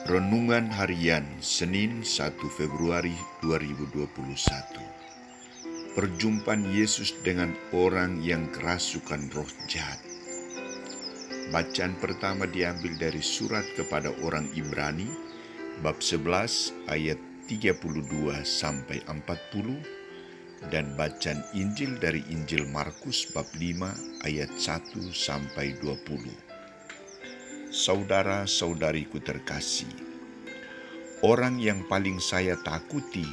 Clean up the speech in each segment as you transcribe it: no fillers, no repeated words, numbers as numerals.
Renungan Harian Senin 1 Februari 2021. Perjumpaan Yesus dengan orang yang kerasukan roh jahat. Bacaan pertama diambil dari surat kepada orang Ibrani bab 11 ayat 32 sampai 40 dan bacaan Injil dari Injil Markus bab 5 ayat 1 sampai 20. Saudara-saudariku terkasih, orang yang paling saya takuti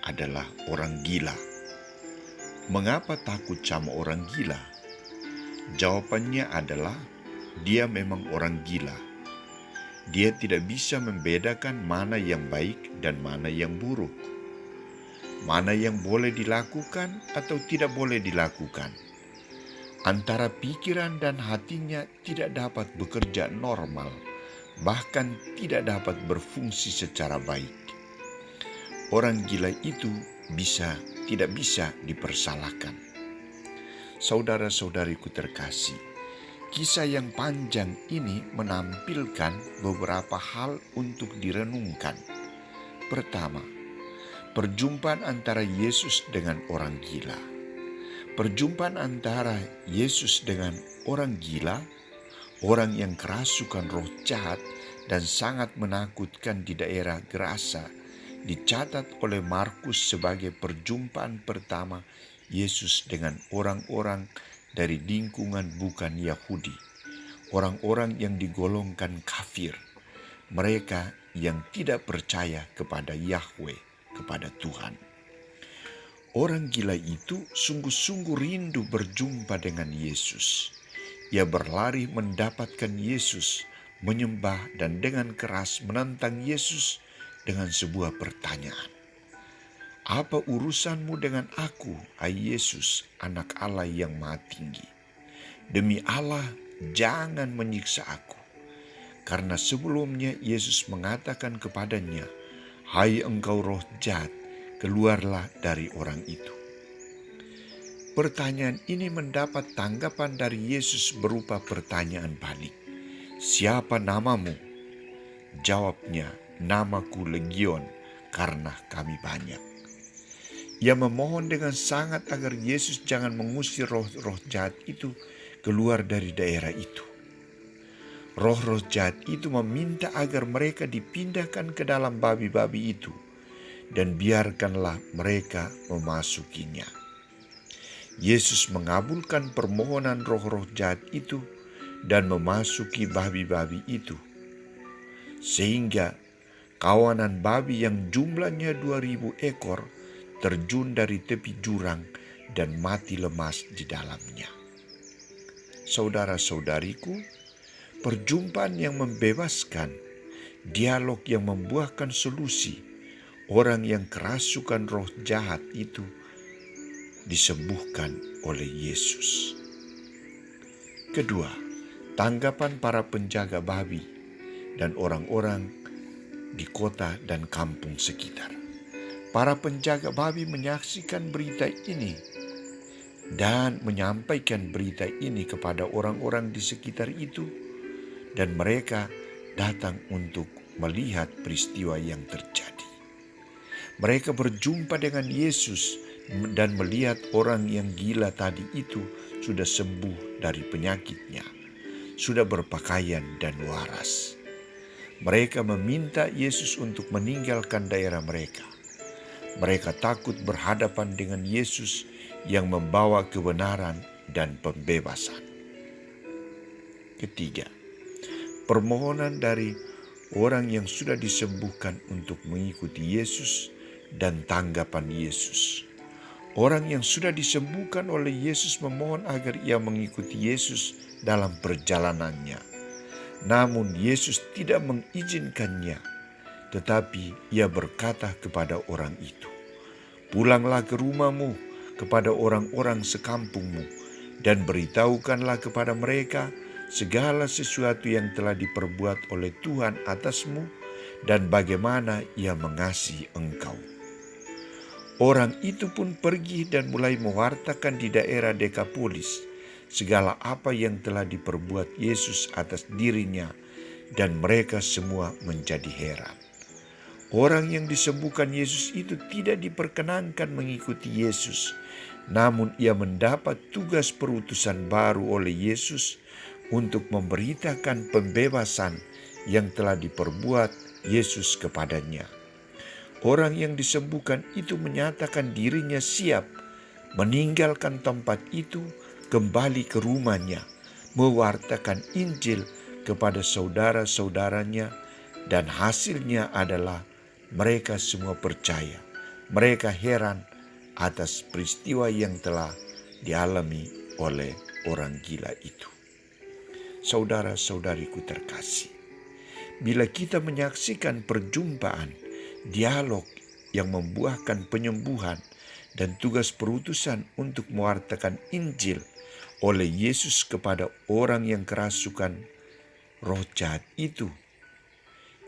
adalah orang gila. Mengapa takut sama orang gila? Jawabannya adalah dia memang orang gila. Dia tidak bisa membedakan mana yang baik dan mana yang buruk, mana yang boleh dilakukan atau tidak boleh dilakukan. Antara pikiran dan hatinya tidak dapat bekerja normal, bahkan tidak dapat berfungsi secara baik. Orang gila itu tidak bisa dipersalahkan. Saudara-saudariku terkasih, kisah yang panjang ini menampilkan beberapa hal untuk direnungkan. Pertama, perjumpaan antara Yesus dengan orang gila. Perjumpaan antara Yesus dengan orang gila, orang yang kerasukan roh jahat dan sangat menakutkan di daerah Gerasa, dicatat oleh Markus sebagai perjumpaan pertama Yesus dengan orang-orang dari lingkungan bukan Yahudi, orang-orang yang digolongkan kafir, mereka yang tidak percaya kepada Yahweh, kepada Tuhan. Orang gila itu sungguh-sungguh rindu berjumpa dengan Yesus. Ia berlari mendapatkan Yesus, menyembah dan dengan keras menantang Yesus dengan sebuah pertanyaan. Apa urusanmu dengan aku, hai Yesus, anak Allah yang Maha Tinggi? Demi Allah, jangan menyiksa aku. Karena sebelumnya Yesus mengatakan kepadanya, hai engkau roh jahat, keluarlah dari orang itu. Pertanyaan ini mendapat tanggapan dari Yesus berupa pertanyaan balik. Siapa namamu? Jawabnya, namaku Legion, karena kami banyak. Ia memohon dengan sangat agar Yesus jangan mengusir roh-roh jahat itu keluar dari daerah itu. Roh-roh jahat itu meminta agar mereka dipindahkan ke dalam babi-babi itu, dan biarkanlah mereka memasukinya. Yesus mengabulkan permohonan roh-roh jahat itu dan memasuki babi-babi itu. Sehingga kawanan babi yang jumlahnya 2000 ekor terjun dari tepi jurang dan mati lemas di dalamnya. Saudara-saudariku, perjumpaan yang membebaskan, dialog yang membuahkan solusi, orang yang kerasukan roh jahat itu disembuhkan oleh Yesus. Kedua, tanggapan para penjaga babi dan orang-orang di kota dan kampung sekitar. Para penjaga babi menyaksikan berita ini dan menyampaikan berita ini kepada orang-orang di sekitar itu, dan mereka datang untuk melihat peristiwa yang terjadi. Mereka berjumpa dengan Yesus dan melihat orang yang gila tadi itu sudah sembuh dari penyakitnya, sudah berpakaian dan waras. Mereka meminta Yesus untuk meninggalkan daerah mereka. Mereka takut berhadapan dengan Yesus yang membawa kebenaran dan pembebasan. Ketiga, permohonan dari orang yang sudah disembuhkan untuk mengikuti Yesus dan tanggapan Yesus. Orang yang sudah disembuhkan oleh Yesus memohon agar ia mengikuti Yesus dalam perjalanannya. Namun Yesus tidak mengizinkannya, tetapi ia berkata kepada orang itu, "Pulanglah ke rumahmu, kepada orang-orang sekampungmu, dan beritahukanlah kepada mereka segala sesuatu yang telah diperbuat oleh Tuhan atasmu dan bagaimana ia mengasihi engkau." Orang itu pun pergi dan mulai mewartakan di daerah Dekapolis segala apa yang telah diperbuat Yesus atas dirinya dan mereka semua menjadi heran. Orang yang disembuhkan Yesus itu tidak diperkenankan mengikuti Yesus, namun ia mendapat tugas perutusan baru oleh Yesus untuk memberitakan pembebasan yang telah diperbuat Yesus kepadanya. Orang yang disembuhkan itu menyatakan dirinya siap meninggalkan tempat itu, kembali ke rumahnya, mewartakan Injil kepada saudara-saudaranya, dan hasilnya adalah mereka semua percaya. Mereka heran atas peristiwa yang telah dialami oleh orang gila itu. Saudara-saudariku terkasih, bila kita menyaksikan perjumpaan, dialog yang membuahkan penyembuhan dan tugas perutusan untuk mewartakan Injil oleh Yesus kepada orang yang kerasukan roh jahat itu,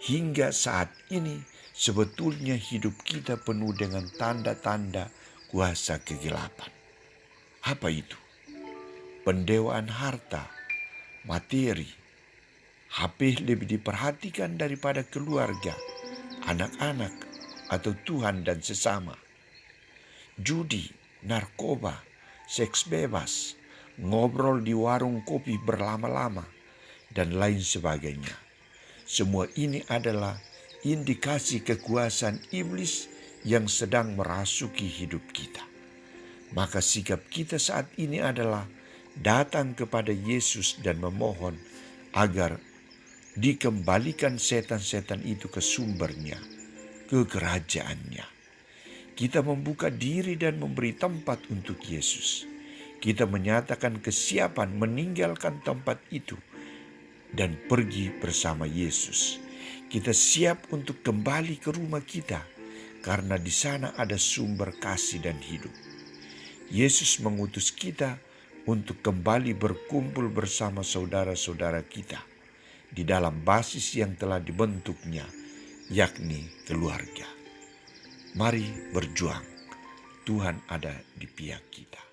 hingga saat ini sebetulnya hidup kita penuh dengan tanda-tanda kuasa kegelapan. Apa itu? Pendewaan harta, materi, HP lebih diperhatikan daripada keluarga, anak-anak, atau Tuhan dan sesama. Judi, narkoba, seks bebas, ngobrol di warung kopi berlama-lama, dan lain sebagainya. Semua ini adalah indikasi kekuasaan iblis yang sedang merasuki hidup kita. Maka sikap kita saat ini adalah datang kepada Yesus dan memohon agar dikembalikan setan-setan itu ke sumbernya, ke kerajaannya. Kita membuka diri dan memberi tempat untuk Yesus. Kita menyatakan kesiapan meninggalkan tempat itu dan pergi bersama Yesus. Kita siap untuk kembali ke rumah kita karena di sana ada sumber kasih dan hidup. Yesus mengutus kita untuk kembali berkumpul bersama saudara-saudara kita di dalam basis yang telah dibentuknya, yakni keluarga. Mari berjuang. Tuhan ada di pihak kita.